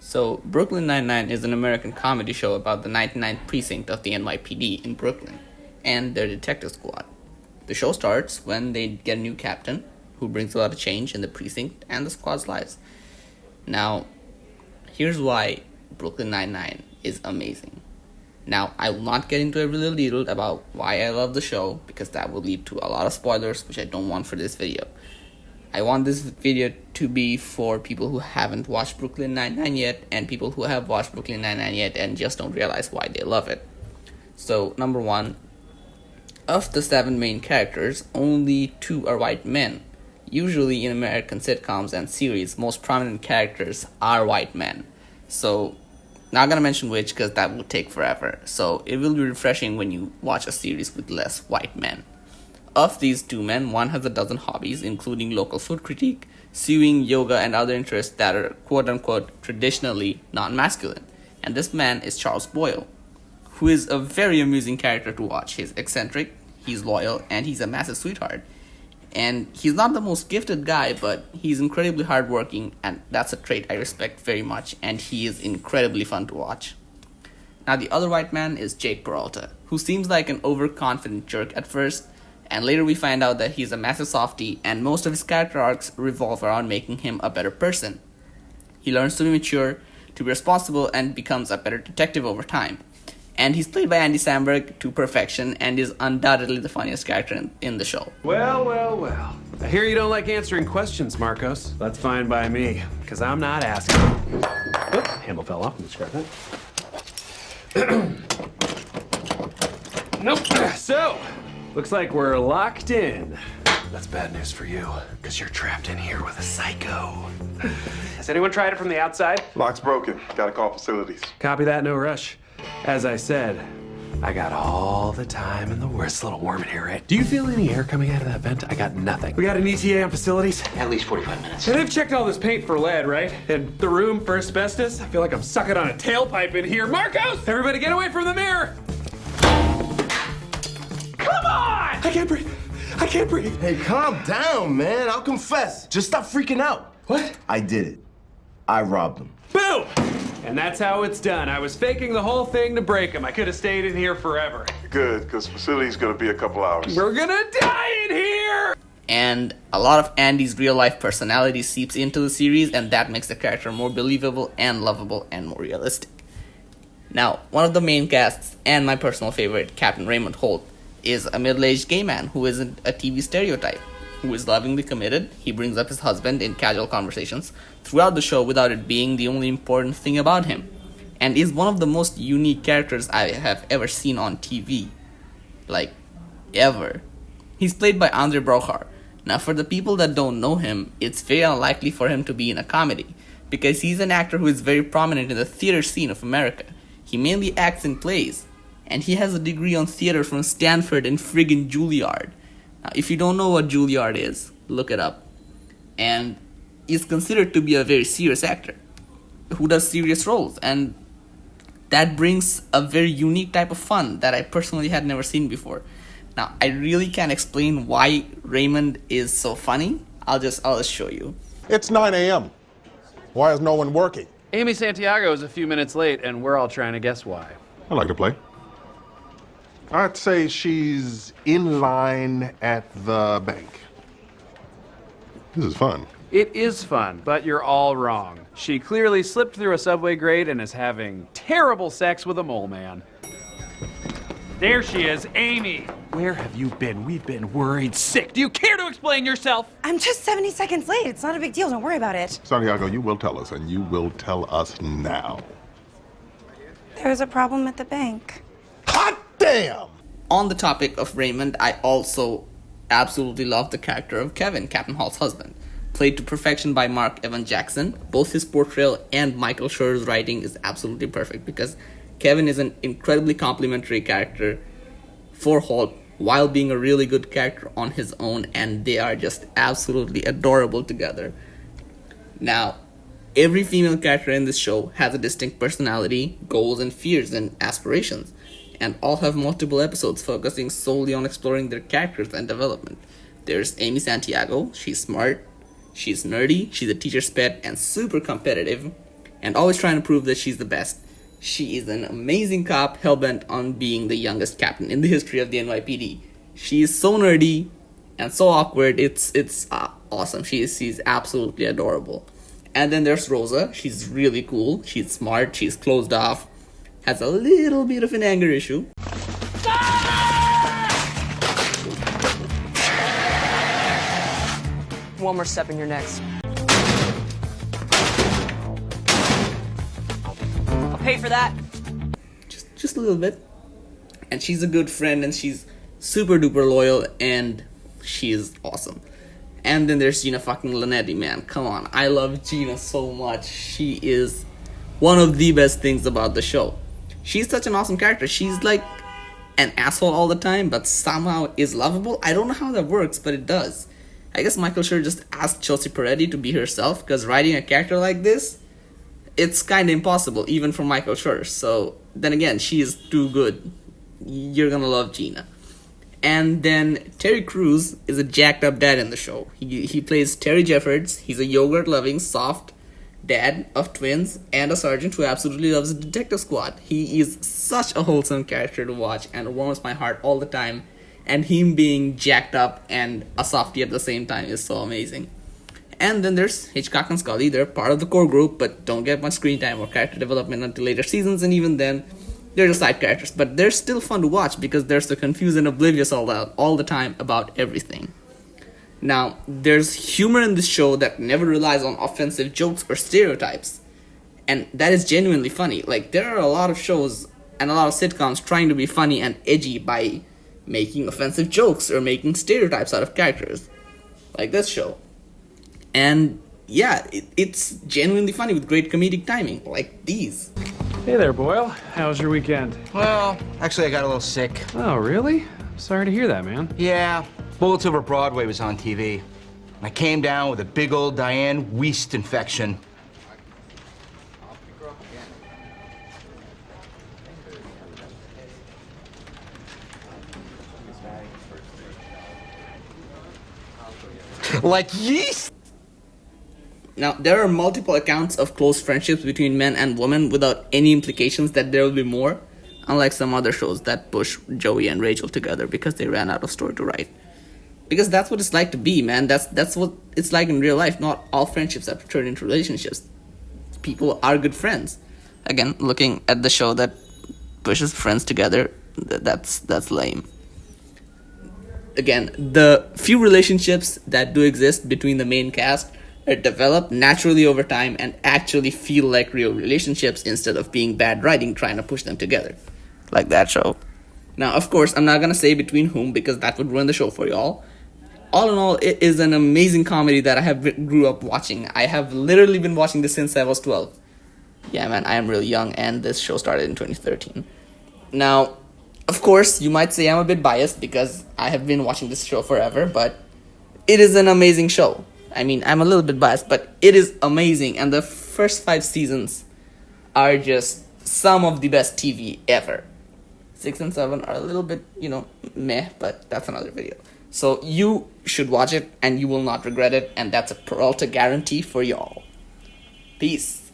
So, Brooklyn Nine-Nine is an American comedy show about the 99th precinct of the NYPD in Brooklyn and their detective squad. The show starts when they get a new captain who brings a lot of change in the precinct and the squad's lives. Now, here's why Brooklyn Nine-Nine is amazing. Now, I will not get into every little detail about why I love the show because that will lead to a lot of spoilers, which I don't want for this video. I want this video to be for people who haven't watched Brooklyn Nine-Nine yet and people who have watched Brooklyn Nine-Nine yet and just don't realize why they love it. So, number one, of the 7 main characters, only 2 are white men. Usually in American sitcoms and series, most prominent characters are white men. So, not gonna mention which because that will take forever. So, it will be refreshing when you watch a series with less white men. Of these 2 men, one has a dozen hobbies, including local food critique, sewing, yoga, and other interests that are quote-unquote traditionally non-masculine. And this man is Charles Boyle, who is a very amusing character to watch. He's eccentric, he's loyal, and he's a massive sweetheart. And he's not the most gifted guy, but he's incredibly hardworking, and that's a trait I respect very much, and he is incredibly fun to watch. Now, the other white man is Jake Peralta, who seems like an overconfident jerk at first, and later we find out that he's a massive softie, and most of his character arcs revolve around making him a better person. He learns to be mature, to be responsible, and becomes a better detective over time. And he's played by Andy Samberg to perfection, and is undoubtedly the funniest character in the show. Well. I hear you don't like answering questions, Marcos. That's fine by me, because I'm not asking. Oops, handle fell off. Let's grab that. Nope. So, looks like we're locked in. That's bad news for you, because you're trapped in here with a psycho. Has anyone tried it from the outside? Lock's broken. Gotta call facilities. Copy that, no rush. As I said, I got all the time in the world. It's a little warm in here, right? Do you feel any air coming out of that vent? I got nothing. We got an ETA on facilities? At least 45 minutes. And they've checked all this paint for lead, right? And the room for asbestos? I feel like I'm sucking on a tailpipe in here. Marcos! Everybody get away from the mirror! Come on! I can't breathe. Hey, calm down, man. I'll confess. Just stop freaking out. What? I did it. I robbed him. Boom! And that's how it's done. I was faking the whole thing to break him. I could have stayed in here forever. Good, because facility's gonna be a couple hours. We're gonna die in here! And a lot of Andy's real-life personality seeps into the series, and that makes the character more believable and lovable and more realistic. Now, one of the main casts, and my personal favorite, Captain Raymond Holt, is a middle-aged gay man who isn't a TV stereotype, who is lovingly committed. He brings up his husband in casual conversations throughout the show without it being the only important thing about him, and is one of the most unique characters I have ever seen on TV. Like, ever. He's played by Andre Brochar. Now, for the people that don't know him, it's very unlikely for him to be in a comedy, because he's an actor who is very prominent in the theater scene of America. He mainly acts in plays, and he has a degree on theater from Stanford and friggin' Juilliard. Now, if you don't know what Juilliard is, look it up. And is considered to be a very serious actor who does serious roles, and that brings a very unique type of fun that I personally had never seen before. Now, I really can't explain why Raymond is so funny. I'll just show you. It's 9 a.m. Why is no one working? Amy Santiago is a few minutes late, and we're all trying to guess why. I like to play. I'd say she's in line at the bank. This is fun. It is fun, but you're all wrong. She clearly slipped through a subway grate and is having terrible sex with a mole man. There she is, Amy. Where have you been? We've been worried sick. Do you care to explain yourself? I'm just 70 seconds late. It's not a big deal. Don't worry about it. Santiago, you will tell us, and you will tell us now. There was a problem at the bank. Hot damn! On the topic of Raymond, I also absolutely love the character of Kevin, Captain Halt's husband. Played to perfection by Mark Evan Jackson. Both his portrayal and Michael Schur's writing is absolutely perfect because Kevin is an incredibly complimentary character for Holt while being a really good character on his own, and they are just absolutely adorable together. Now, every female character in this show has a distinct personality, goals and fears and aspirations, and all have multiple episodes focusing solely on exploring their characters and development. There's Amy Santiago. She's smart, she's nerdy, she's a teacher's pet, and super competitive. and always trying to prove that she's the best. She is an amazing cop, hellbent on being the youngest captain in the history of the NYPD. She is so nerdy and so awkward. It's awesome. She's absolutely adorable. And then there's Rosa. She's really cool. She's smart. She's closed off. Has a little bit of an anger issue. One more step and you're next. I'll pay for that. Just a little bit. And she's a good friend, and she's super duper loyal, and she's awesome. And then there's Gina fucking Linetti, man. Come on. I love Gina so much. She is one of the best things about the show. She's such an awesome character. She's like an asshole all the time, but somehow is lovable. I don't know how that works, but it does. I guess Michael Schur just asked Chelsea Peretti to be herself, because writing a character like this, it's kind of impossible, even for Michael Schur. So, then again, she is too good. You're gonna love Gina. And then Terry Crews is a jacked up dad in the show. He plays Terry Jeffords. He's a yogurt-loving, soft dad of twins and a sergeant who absolutely loves the detective squad. He is such a wholesome character to watch and warms my heart all the time. And him being jacked up and a softie at the same time is so amazing. And then there's Hitchcock and Scully. They're part of the core group, but don't get much screen time or character development until later seasons, and even then, they're just side characters. But they're still fun to watch because they're so confused and oblivious all the time about everything. Now, there's humor in this show that never relies on offensive jokes or stereotypes. And that is genuinely funny. Like, there are a lot of shows and a lot of sitcoms trying to be funny and edgy by making offensive jokes or making stereotypes out of characters. Like this show. And yeah, it's genuinely funny with great comedic timing, like these. Hey there, Boyle. How was your weekend? Well, actually, I got a little sick. Oh, really? Sorry to hear that, man. Yeah, Bullets Over Broadway was on TV. I came down with a big old Diane Weist infection. Like yeast! Now, there are multiple accounts of close friendships between men and women without any implications that there will be more, unlike some other shows that push Joey and Rachel together because they ran out of story to write. Because that's what it's like to be, man. That's what it's like in real life. Not all friendships have to turn into relationships. People are good friends. Again, looking at the show that pushes friends together, that's lame. Again, the few relationships that do exist between the main cast are developed naturally over time and actually feel like real relationships instead of being bad writing trying to push them together. Like that show. Now, of course, I'm not going to say between whom because that would ruin the show for y'all. All in all, it is an amazing comedy that I grew up watching. I have literally been watching this since I was 12. Yeah, man, I am really young, and this show started in 2013. Now, of course, you might say I'm a bit biased because I have been watching this show forever, but it is an amazing show. I mean, I'm a little bit biased, but it is amazing, and the first 5 seasons are just some of the best TV ever. 6 and 7 are a little bit, meh, but that's another video. So you should watch it, and you will not regret it, and that's a Peralta guarantee for y'all. Peace.